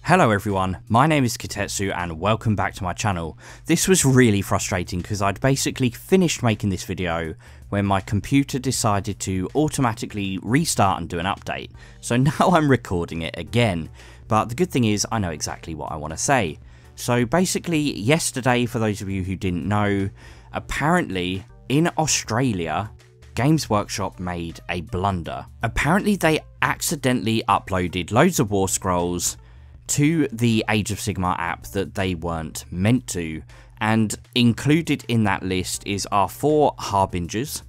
Hello everyone, my name is Kitetsu and welcome back to my channel. This was really frustrating because I'd basically finished making this video when my computer decided to automatically restart and do an update. So now I'm recording it again, but the good thing is I know exactly what I want to say. So basically yesterday, for those of you who didn't know, apparently in Australia, Games Workshop made a blunder. Apparently they accidentally uploaded loads of WARSCROLLs to the Age of Sigmar app that they weren't meant to, and included in that list is our 4 Harbingers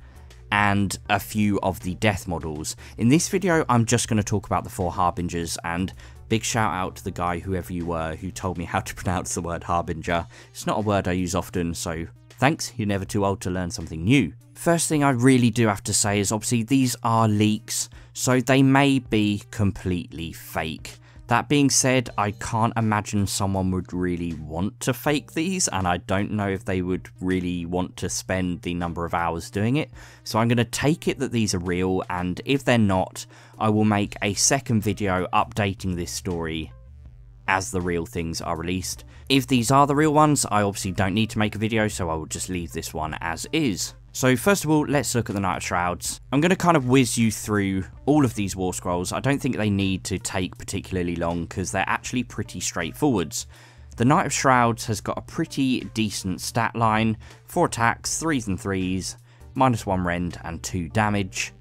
and a few of the death models. In this video I'm just going to talk about the 4 Harbingers, and big shout out to the guy, whoever you were, who told me how to pronounce the word Harbinger. It's not a word I use often, so thanks, you're never too old to learn something new. First thing I really do have to say is obviously these are leaks, so they may be completely fake. That being said, I can't imagine someone would really want to fake these, and I don't know if they would really want to spend the number of hours doing it. So I'm going to take it that these are real, and if they're not, I will make a second video updating this story as the real things are released. If these are the real ones, I obviously don't need to make a video, so I will just leave this one as is. So first of all, let's look at the Knight of Shrouds. I'm going to kind of whiz you through all of these WARSCROLLs. I don't think they need to take particularly long because they're actually pretty straightforwards. The Knight of Shrouds has got a pretty decent stat line: 4 attacks, 3s and 3s, -1 rend and 2 damage.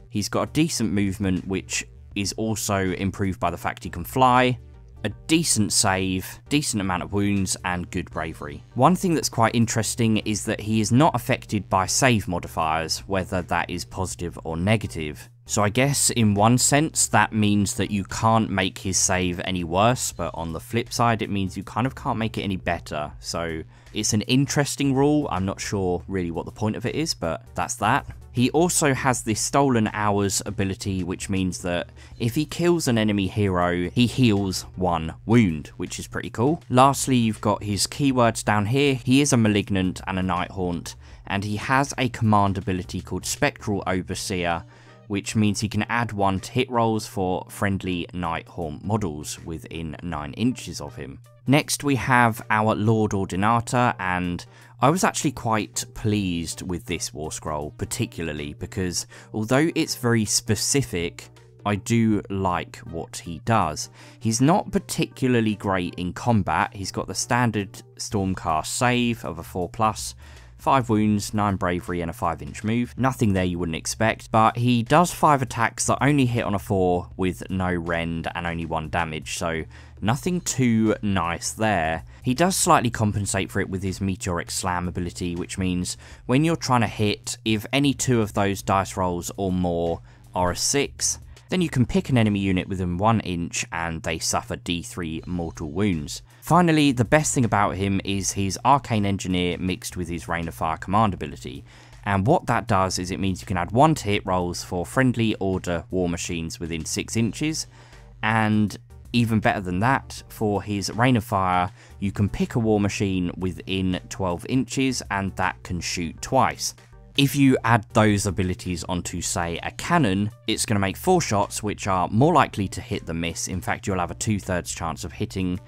He's got a decent movement, which is also improved by the fact he can fly, a decent save, decent amount of wounds, and good bravery. One thing that's quite interesting is that he is not affected by save modifiers, whether that is positive or negative. So I guess in one sense that means that you can't make his save any worse, but on the flip side it means you kind of can't make it any better. So it's an interesting rule. I'm not sure really what the point of it is, but that's that. He also has this Stolen Hours ability, which means that if he kills an enemy hero, he heals 1 wound, which is pretty cool. Lastly, you've got his keywords down here. He is a Malignant and a Night Haunt, and he has a command ability called Spectral Overseer, which means he can add 1 to hit rolls for friendly Night Haunt models within 9 inches of him. Next we have our Lord Ordinator, and I was actually quite pleased with this WARSCROLL, particularly because although it's very specific, I do like what he does. He's not particularly great in combat. He's got the standard Stormcast save of a 4+, 5 wounds, 9 bravery and a 5-inch move. Nothing there you wouldn't expect, but he does 5 attacks that only hit on a 4 with no rend and only 1 damage, so nothing too nice there. He does slightly compensate for it with his Meteoric Slam ability, which means when you're trying to hit, if any 2 of those dice rolls or more are a 6, then you can pick an enemy unit within 1 inch and they suffer D3 mortal wounds. Finally, the best thing about him is his Arcane Engineer mixed with his Rain of Fire command ability. And what that does is it means you can add 1 to hit rolls for friendly order war machines within 6 inches. And even better than that, for his Rain of Fire, you can pick a war machine within 12 inches and that can shoot twice. If you add those abilities onto, say, a cannon, it's going to make 4 shots, which are more likely to hit than miss. In fact, you'll have a 2/3 chance of hitting,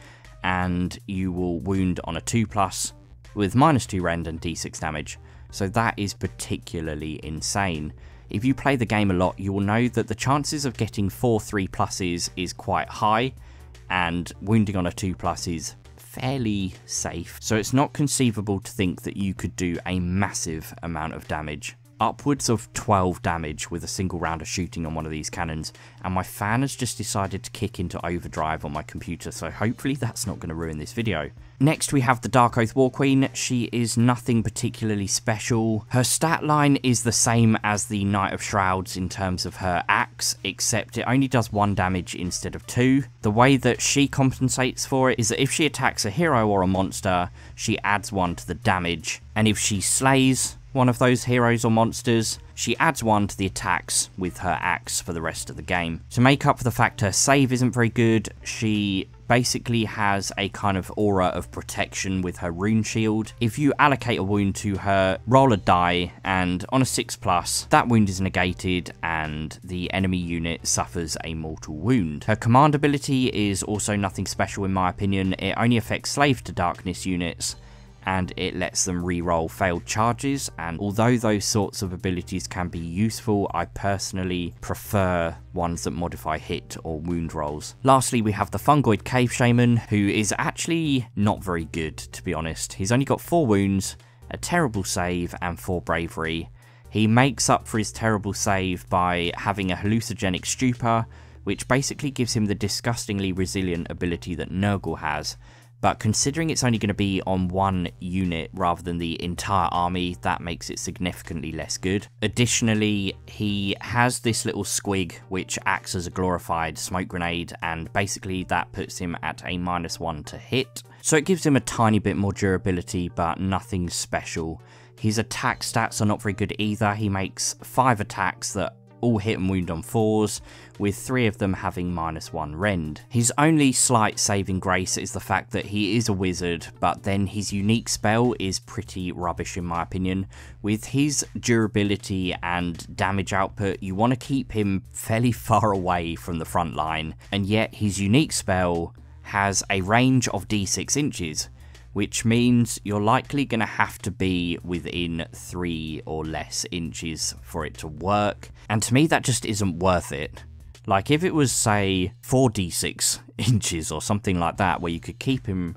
and you will wound on a 2+ with -2 rend and d6 damage. So that is particularly insane. If you play the game a lot, you will know that the chances of getting 4 3+ is quite high, and wounding on a 2+ is fairly safe, so it's not conceivable to think that you could do a massive amount of damage. Upwards of 12 damage with a single round of shooting on one of these cannons, and my fan has just decided to kick into overdrive on my computer, so hopefully that's not going to ruin this video. Next we have the Darkoath Warqueen. She is nothing particularly special. Her stat line is the same as the Knight of Shrouds in terms of her axe, except it only does 1 damage instead of 2. The way that she compensates for it is that if she attacks a hero or a monster, she adds 1 to the damage, and if she slays one of those heroes or monsters, she adds 1 to the attacks with her axe for the rest of the game. To make up for the fact her save isn't very good, she basically has a kind of aura of protection with her rune shield. If you allocate a wound to her, roll a die, and on a 6+, that wound is negated and the enemy unit suffers a mortal wound. Her command ability is also nothing special in my opinion. It only affects Slave to Darkness units, and it lets them re-roll failed charges, and although those sorts of abilities can be useful, I personally prefer ones that modify hit or wound rolls. Lastly, we have the Fungoid CAVE-SHAMAN, who is actually not very good, to be honest. He's only got 4 wounds, a terrible save, and 4 bravery. He makes up for his terrible save by having a hallucinogenic stupor, which basically gives him the disgustingly resilient ability that Nurgle has. But considering it's only going to be on 1 unit rather than the entire army, that makes it significantly less good. Additionally, he has this little squig which acts as a glorified smoke grenade, and basically that puts him at a -1 to hit. So it gives him a tiny bit more durability, but nothing special. His attack stats are not very good either. He makes 5 attacks that all hit and wound on 4s, with 3 of them having -1 rend. His only slight saving grace is the fact that he is a wizard, but then his unique spell is pretty rubbish in my opinion. With his durability and damage output, you want to keep him fairly far away from the front line, and yet his unique spell has a range of d6 inches, which means you're likely going to have to be within 3 or less inches for it to work. And to me, that just isn't worth it. Like, if it was, say, 4d6 inches or something like that, where you could keep him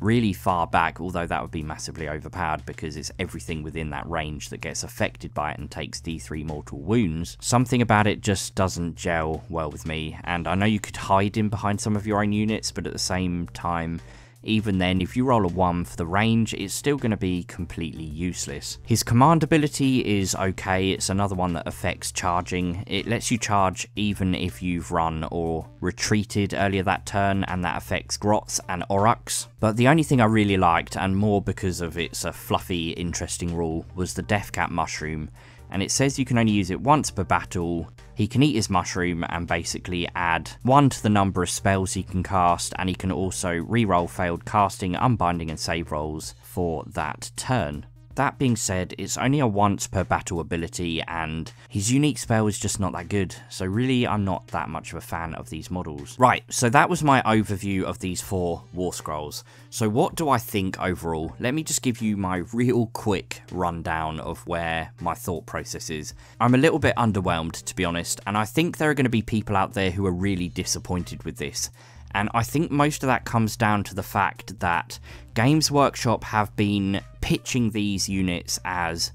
really far back, although that would be massively overpowered because it's everything within that range that gets affected by it and takes d3 mortal wounds, something about it just doesn't gel well with me. And I know you could hide him behind some of your own units, but at the same time, even then, if you roll a 1 for the range, it's still going to be completely useless. His command ability is okay. It's another one that affects charging. It lets you charge even if you've run or retreated earlier that turn, and that affects grots and aurochs. But the only thing I really liked, and more because of it's a fluffy, interesting rule, was the Deathcap mushroom. And it says you can only use it once per battle. He can eat his mushroom and basically add 1 to the number of spells he can cast, and he can also reroll failed casting, unbinding and save rolls for that turn. That being said, it's only a once per battle ability, and his unique spell is just not that good, so really I'm not that much of a fan of these models. Right, so that was my overview of these 4 war scrolls. So what do I think overall? Let me just give you my real quick rundown of where my thought process is. I'm a little bit underwhelmed, to be honest, and I think there are going to be people out there who are really disappointed with this. And I think most of that comes down to the fact that Games Workshop have been pitching these units as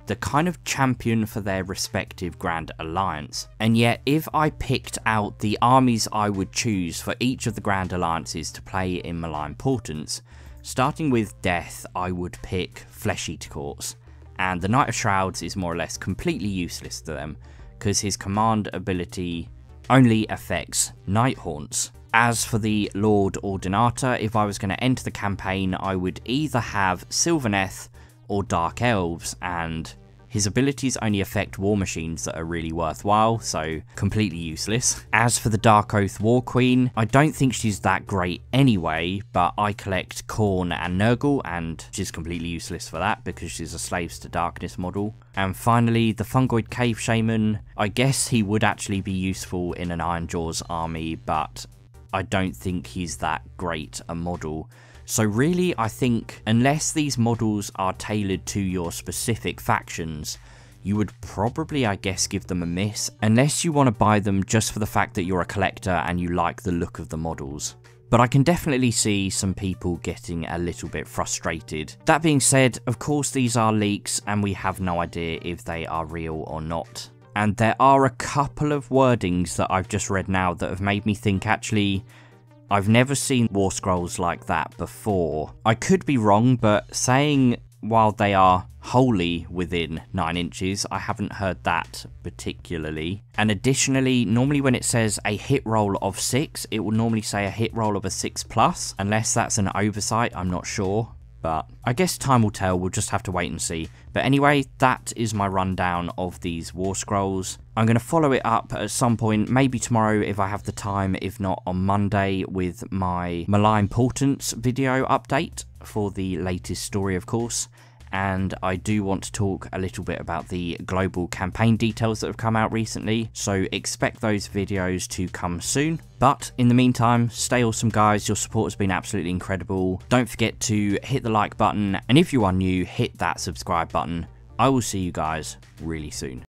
the kind of champion for their respective Grand Alliance. And yet, if I picked out the armies I would choose for each of the Grand Alliances to play in Malign Portents, starting with Death, I would pick Flesh Eater Courts. And the Knight of Shrouds is more or less completely useless to them, because his command ability only affects Night Haunts. As for the Lord Ordinator, if I was going to enter the campaign, I would either have Sylvaneth or Dark Elves, and his abilities only affect war machines that are really worthwhile, so completely useless. As for the darkoath warqueen, I don't think she's that great anyway, but I collect Khorne and Nurgle, and she's completely useless for that because she's a Slaves to Darkness model. And finally, the Fungoid CAVE-SHAMAN, I guess he would actually be useful in an Ironjaw's army, but I don't think he's that great a model. So really, I think unless these models are tailored to your specific factions, you would probably, I guess, give them a miss, unless you want to buy them just for the fact that you're a collector and you like the look of the models. But I can definitely see some people getting a little bit frustrated. That being said, of course these are leaks and we have no idea if they are real or not. And there are a couple of wordings that I've just read now that have made me think, actually, I've never seen war scrolls like that before. I could be wrong, but saying while they are wholly within 9 inches, I haven't heard that particularly. And additionally, normally when it says a hit roll of 6, it will normally say a hit roll of a 6+, unless that's an oversight, I'm not sure. but I guess time will tell. We'll just have to wait and see. But anyway, that is my rundown of these war scrolls. I'm going to follow it up at some point, maybe tomorrow if I have the time, if not on Monday, with my Malign Portents video update for the latest story, of course. And I do want to talk a little bit about the global campaign details that have come out recently, so expect those videos to come soon. But in the meantime, stay awesome guys, your support has been absolutely incredible. Don't forget to hit the like button, and if you are new, hit that subscribe button. I will see you guys really soon.